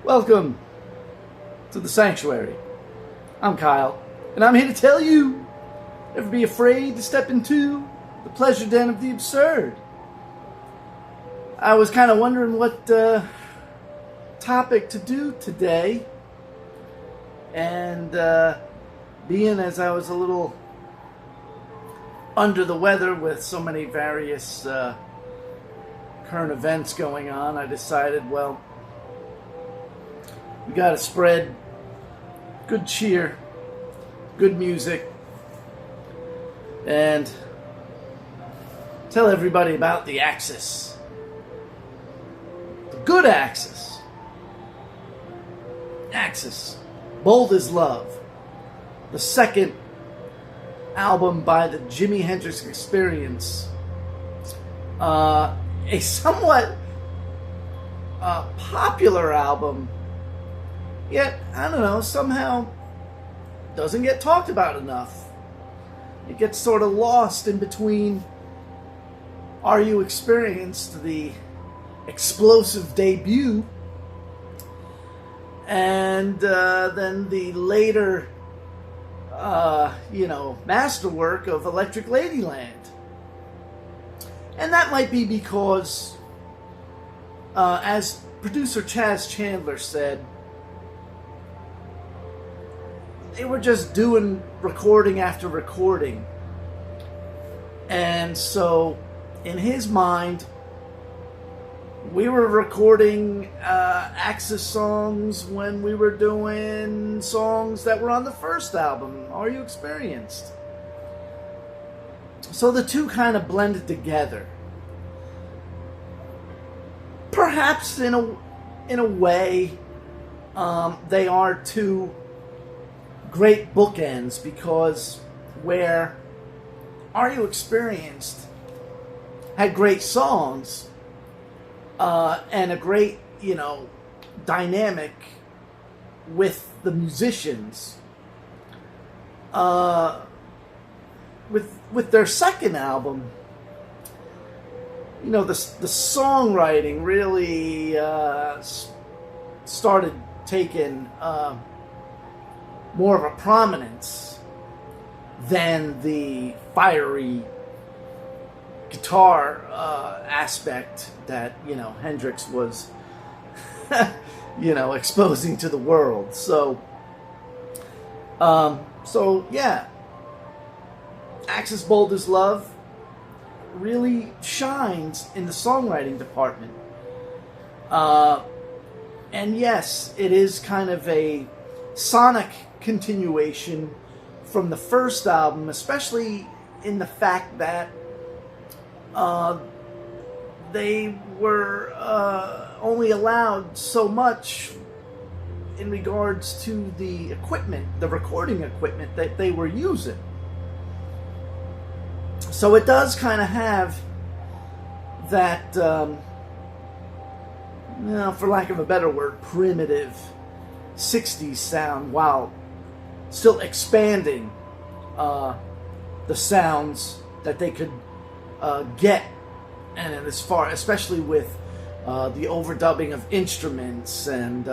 Welcome to the sanctuary. I'm Kyle, and I'm here to tell you, never be afraid to step into the pleasure den of the absurd. I was kind of wondering what topic to do today, and being as I was a little under the weather with so many various current events going on, I decided, well, we got to spread good cheer, good music, and tell everybody about the Axis. The good Axis. Axis. Bold as Love. The second album by the Jimi Hendrix Experience. A somewhat popular album, yet, I don't know, somehow doesn't get talked about enough. It gets sort of lost in between Are You Experienced, the explosive debut, and then the later, masterwork of Electric Ladyland. And that might be because, as producer Chaz Chandler said, they were just doing recording after recording. And so, in his mind, we were recording Axis songs when we were doing songs that were on the first album, Are You Experienced? So the two kind of blended together. Perhaps in a way, they are two great bookends, because where Are You Experienced had great songs and a great, dynamic with the musicians. With their second album, the songwriting really started taking more of a prominence than the fiery guitar aspect that Hendrix was exposing to the world. So yeah, Axis Bold as Love really shines in the songwriting department. And yes, it is kind of a sonic continuation from the first album, especially in the fact that they were only allowed so much in regards to the equipment, the recording equipment that they were using. So it does kind of have that, for lack of a better word, primitive 60s sound, while still expanding the sounds that they could get, and as far, especially with the overdubbing of instruments, and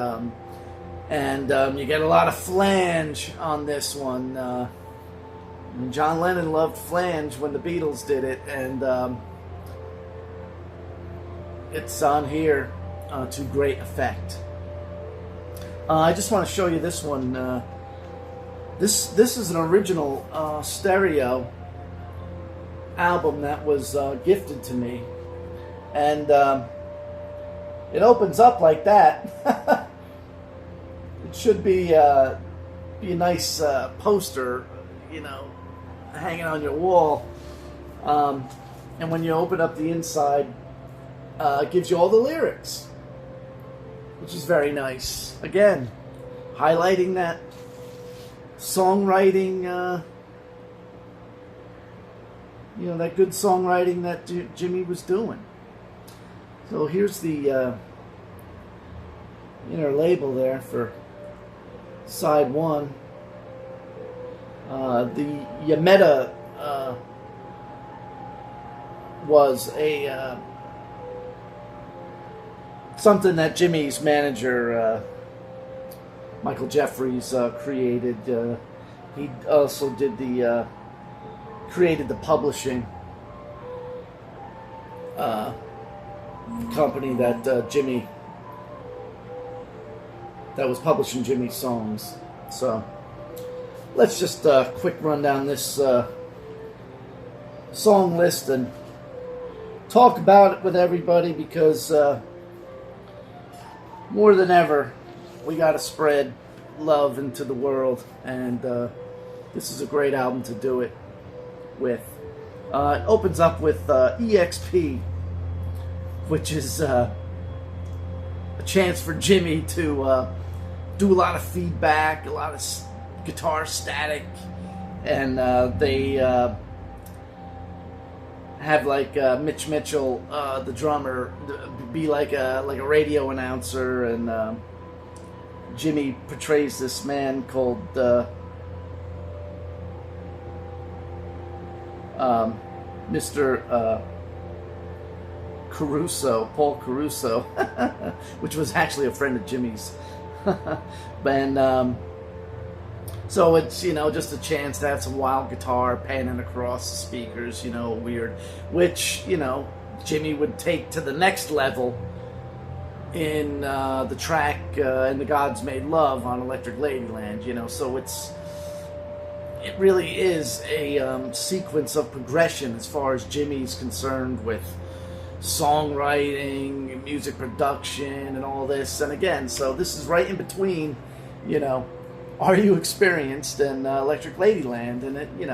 you get a lot of flange on this one. John Lennon loved flange when the Beatles did it, and it's on here to great effect. I just want to show you this one. This is an original stereo album that was gifted to me, and it opens up like that. It should be a nice poster, hanging on your wall. And when you open up the inside, it gives you all the lyrics, which is very nice. Again, highlighting that songwriting, that good songwriting that Jimmy was doing. So here's the inner label there for side one. The Yameta was a something that Jimmy's manager Michael Jeffries created. He also did the created the publishing company that that was publishing Jimmy's songs. So let's just quick run down this song list and talk about it with everybody, because more than ever we got to spread love into the world, and this is a great album to do it with. It opens up with EXP, which is a chance for Jimmy to do a lot of feedback, a lot of guitar static, and they have like Mitch Mitchell, the drummer, be like a radio announcer, and Jimmy portrays this man called Mr. Caruso, Paul Caruso, which was actually a friend of Jimmy's. And so it's, just a chance to have some wild guitar panning across the speakers, weird, which, Jimmy would take to the next level in the track in The Gods Made Love on Electric Ladyland, so it really is a sequence of progression as far as Jimmy's concerned, with songwriting, music production, and all this. And again, so this is right in between, Are You Experienced and Electric Ladyland, and it, you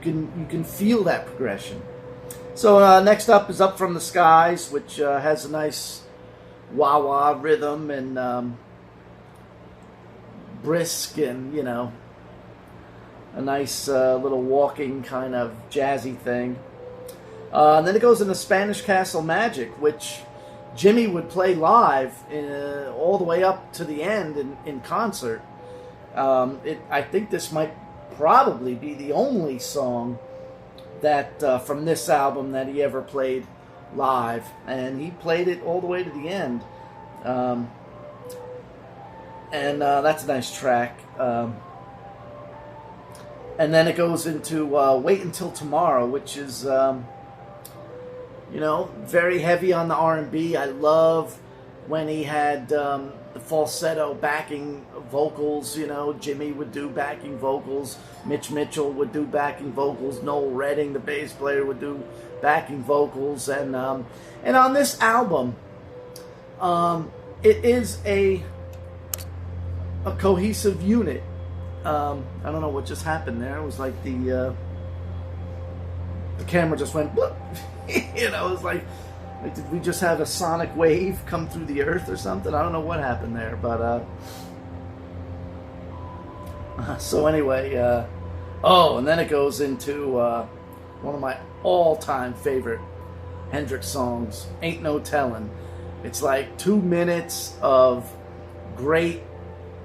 can feel that progression. So next up is Up From the Skies, which has a nice wah-wah rhythm and brisk, and a nice little walking kind of jazzy thing. And then it goes into Spanish Castle Magic, which Jimmy would play live all the way up to the end in concert. I think this might probably be the only song that from this album that he ever played live, and he played it all the way to the end. And that's a nice track. And then it goes into Wait Until Tomorrow, which is very heavy on the R&B. I love when he had the falsetto backing vocals. Jimmy would do backing vocals, Mitch Mitchell would do backing vocals, Noel Redding, the bass player, would do backing vocals, and on this album, it is a cohesive unit. I don't know what just happened there. It was like the camera just went bloop. It was like did we just have a sonic wave come through the earth or something? I don't know what happened there, but so anyway, and then it goes into one of my all-time favorite Hendrix songs, Ain't No Tellin'. It's like 2 minutes of great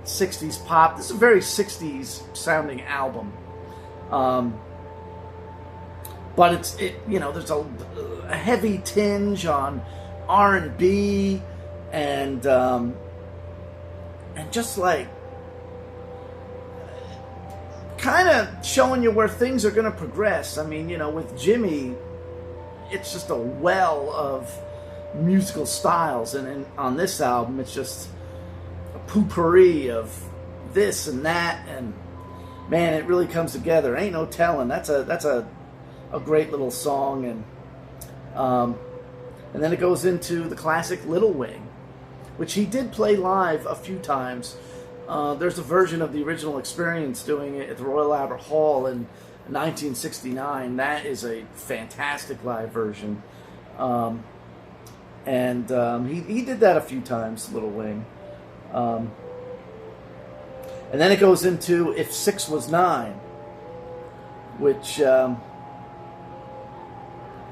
60s pop. This is a very 60s sounding album. But there's a heavy tinge on R&B and just like kind of showing you where things are going to progress. I mean, with Jimmy, it's just a well of musical styles, and on this album, it's just a potpourri of this and that, and man, it really comes together. Ain't No Tellin'. That's a great little song, and then it goes into the classic Little Wing, which he did play live a few times. There's a version of the original Experience doing it at the Royal Albert Hall in 1969. That is a fantastic live version, and he did that a few times, Little Wing. And then it goes into If 6 Was 9, which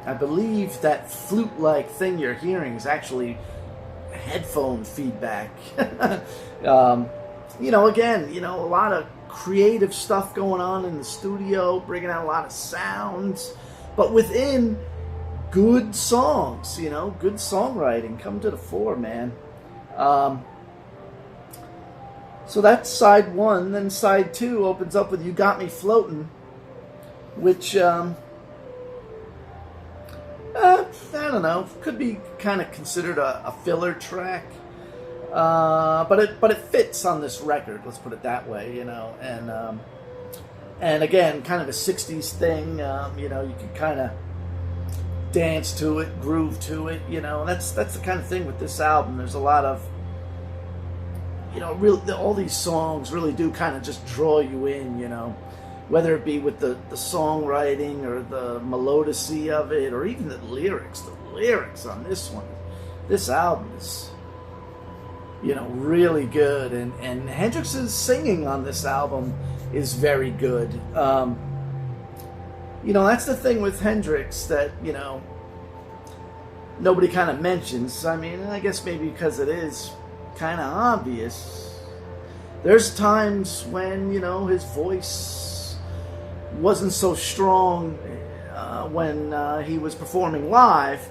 I believe that flute-like thing you're hearing is actually headphone feedback. Again, a lot of creative stuff going on in the studio, bringing out a lot of sounds, but within good songs, good songwriting come to the fore, man. So that's side one. Then side two opens up with "You Got Me Floating," which I don't know, could be kind of considered a filler track, but it fits on this record. Let's put it that way, you know. And again, kind of a '60s thing. You know, you can kind of dance to it, groove to it. You know, that's the kind of thing with this album. There's a lot of, you know, all these songs really do kind of just draw you in. You know, whether it be with the songwriting or the melodicy of it, or even the lyrics. The lyrics on this one, this album is, you know, really good. And Hendrix's singing on this album is very good. You know, that's the thing with Hendrix that, you know, nobody kind of mentions. I mean, I guess maybe because it is kind of obvious. There's times when, you know, his voice wasn't so strong when he was performing live.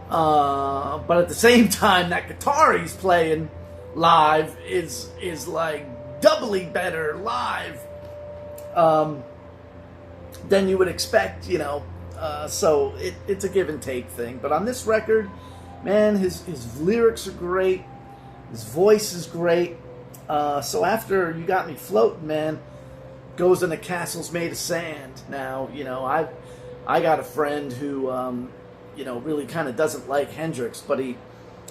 But at the same time, that guitar he's playing live is like doubly better live than you would expect, you know. So it's a give and take thing. But on this record, man, his lyrics are great. His voice is great. So after "You Got Me Floating," man, goes into "Castles Made of Sand." Now, you know, I got a friend who, you know, really kind of doesn't like Hendrix, but he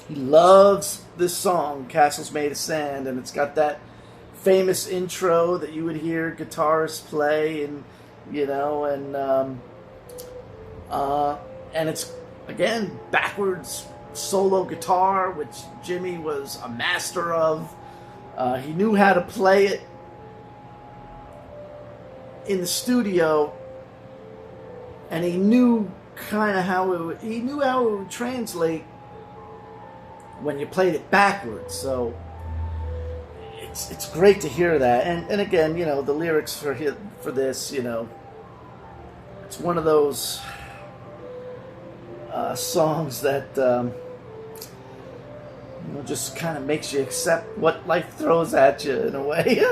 loves this song, "Castles Made of Sand," and it's got that famous intro that you would hear guitarists play, and you know, and it's again backwards solo guitar, which Jimmy was a master of. He knew how to play it in the studio, and he knew kind of how it would translate when you played it backwards. So it's great to hear that. And again, you know, the lyrics for this, you know, it's one of those songs that you know, just kind of makes you accept what life throws at you in a way.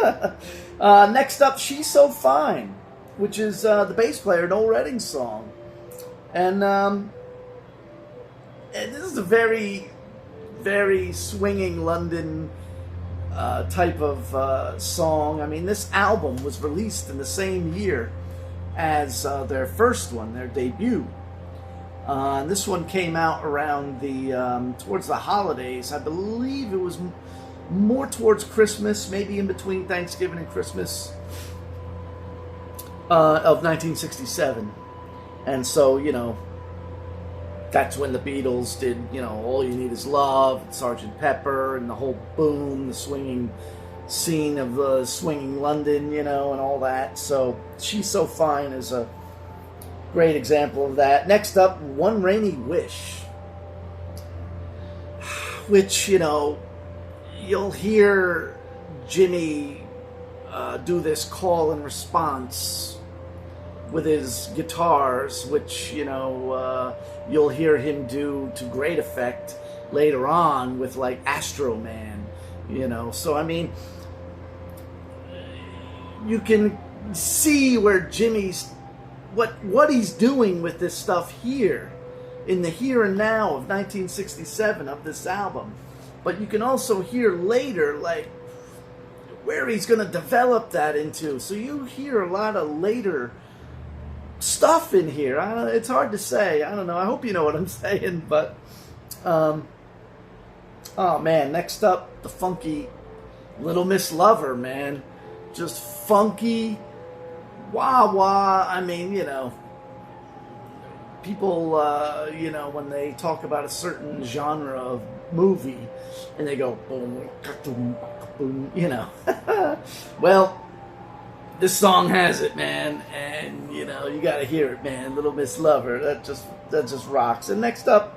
Next up, "She's So Fine," which is the bass player Noel Redding's song. And this is a very, very swinging London type of song. I mean, this album was released in the same year as their first one, their debut. This one came out around towards the holidays. I believe it was more towards Christmas, maybe in between Thanksgiving and Christmas of 1967. And so, you know, that's when the Beatles did, you know, "All You Need Is Love," and "Sgt. Pepper," and the whole boom, the swinging scene of swinging London, you know, and all that. So "She's So Fine" is a great example of that. Next up, "One Rainy Wish," which, you know, you'll hear Jimmy do this call and response with his guitars, which, you know, you'll hear him do to great effect later on with like Astro Man, you know. So I mean, you can see where Jimmy's what he's doing with this stuff here in the here and now of 1967 of this album. But you can also hear later like where he's going to develop that into. So you hear a lot of later stuff in here. It's hard to say. I don't know. I hope you know what I'm saying. But oh man, next up, the funky "Little Miss Lover," man. Just funky, wah wah. I mean, you know, people, you know, when they talk about a certain genre of movie, and they go boom, boom, boom, you know. Well, this song has it, man, and you know, you gotta hear it, man. "Little Miss Lover," that just rocks. And next up,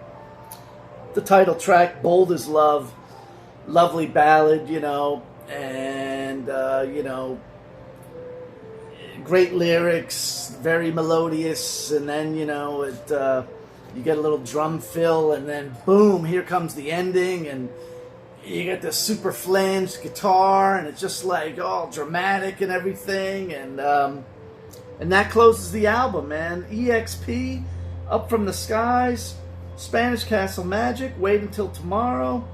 the title track, "Bold as Love," lovely ballad, you know, and you know, great lyrics, very melodious, and then, you know, you get a little drum fill, and then boom, here comes the ending, and you get this super flanged guitar, and it's just like all dramatic and everything, and that closes the album, man. EXP, Up From the Skies, Spanish Castle Magic, Wait Until Tomorrow,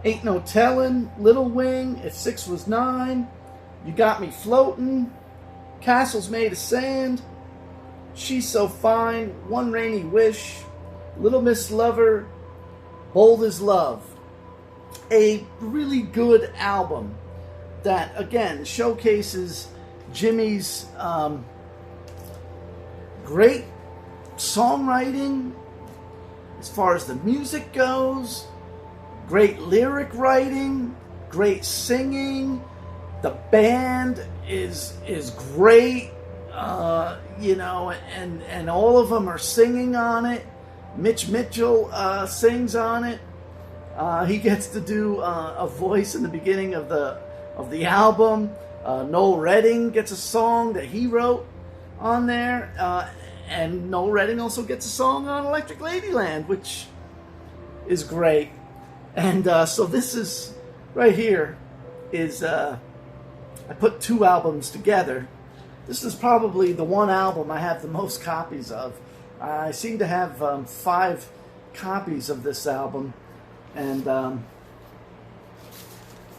Ain't No Tellin', Little Wing, If 6 Was 9, You Got Me Floatin', Castles Made of Sand, She's So Fine, One Rainy Wish, Little Miss Lover, Bold as Love. A really good album that, again, showcases Jimmy's great songwriting as far as the music goes, great lyric writing, great singing. The band is great, you know, and all of them are singing on it. Mitch Mitchell sings on it. He gets to do a voice in the beginning of the album. Noel Redding gets a song that he wrote on there, and Noel Redding also gets a song on Electric Ladyland, which is great. And so this is right here is I put 2 albums together. This is probably the one album I have the most copies of. I seem to have 5 copies of this album, and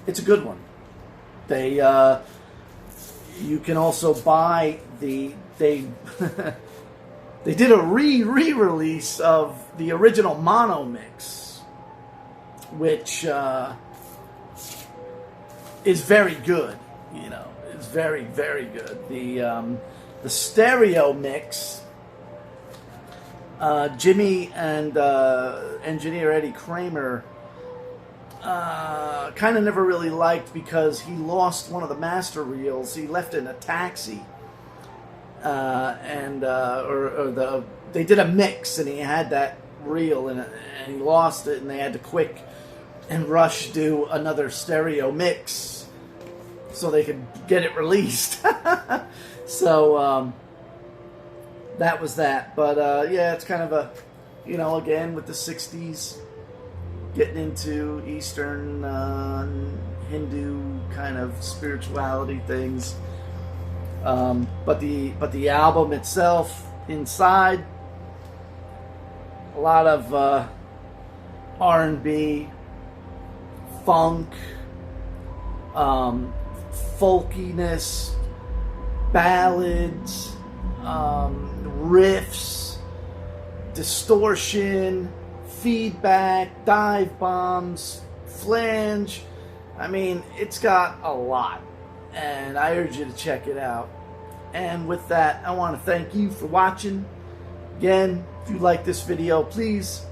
it's a good one. They you can also buy they they did a re-release of the original mono mix, which is very good. You know, it's very, very good. The stereo mix, Jimmy and engineer Eddie Kramer kind of never really liked, because he lost one of the master reels. He left it in a taxi, they did a mix, and he had that reel in it, and he lost it, and they had to quick and rush do another stereo mix so they could get it released. So that was that. But yeah, it's kind of a, you know, again with the 60s, getting into Eastern Hindu kind of spirituality things. But the album itself, inside, a lot of R&B, funk, folkiness, ballads, riffs, distortion, feedback, dive bombs, flange. I mean, it's got a lot, and I urge you to check it out. And with that, I want to thank you for watching. Again, if you like this video, please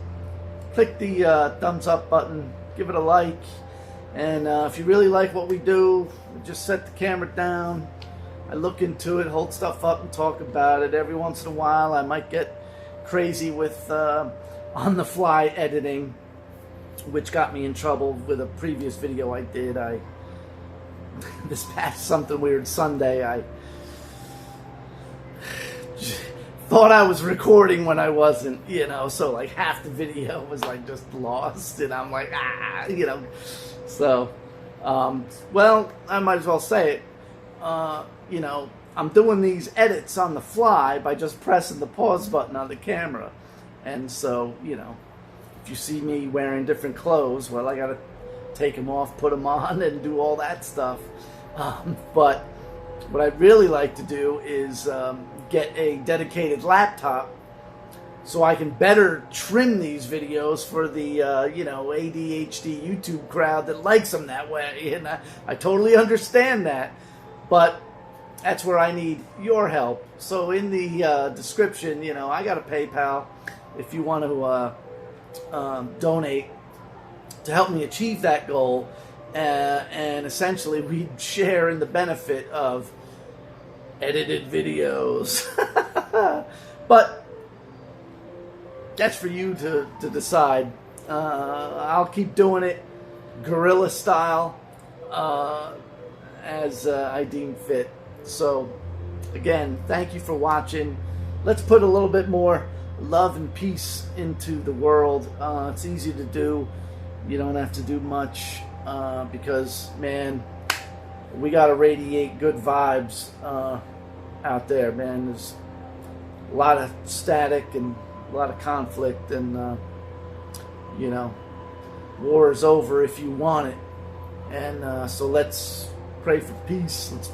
click the thumbs up button, give it a like, and if you really like what we do, just set the camera down. I look into it, hold stuff up, and talk about it. Every once in a while, I might get crazy with on-the-fly editing, which got me in trouble with a previous video I did. This past something weird Sunday, I thought I was recording when I wasn't, you know, so like half the video was like just lost, and I'm like, you know. So, well, I might as well say it. You know, I'm doing these edits on the fly by just pressing the pause button on the camera. And so, you know, if you see me wearing different clothes, well, I got to take them off, put them on, and do all that stuff. But what I'd really like to do is get a dedicated laptop so I can better trim these videos for the, you know, ADHD YouTube crowd that likes them that way. And I totally understand that. But that's where I need your help. So in the description, you know, I got a PayPal if you want to donate to help me achieve that goal. And essentially we'd share in the benefit of edited videos. But that's for you to decide. I'll keep doing it guerrilla style as I deem fit. So again, thank you for watching. Let's put a little bit more love and peace into the world. It's easy to do You don't have to do much because, man, we got to radiate good vibes out there, man. There's a lot of static and a lot of conflict, and you know, war is over if you want it. And so let's pray for peace. Let's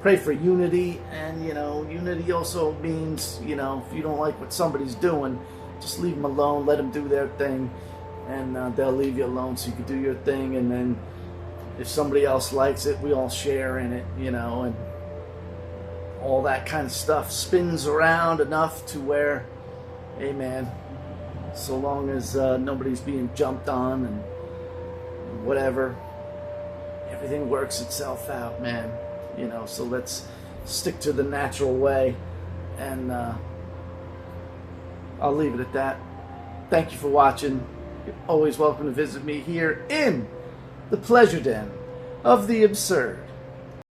pray for unity. And you know, unity also means, you know, if you don't like what somebody's doing, just leave them alone. Let them do their thing, and they'll leave you alone so you can do your thing. And then if somebody else likes it, we all share in it, you know, and all that kind of stuff spins around enough to where, hey man, so long as nobody's being jumped on and whatever, everything works itself out, man. You know, so let's stick to the natural way, and I'll leave it at that. Thank you for watching. You're always welcome to visit me here in the pleasure den of the absurd.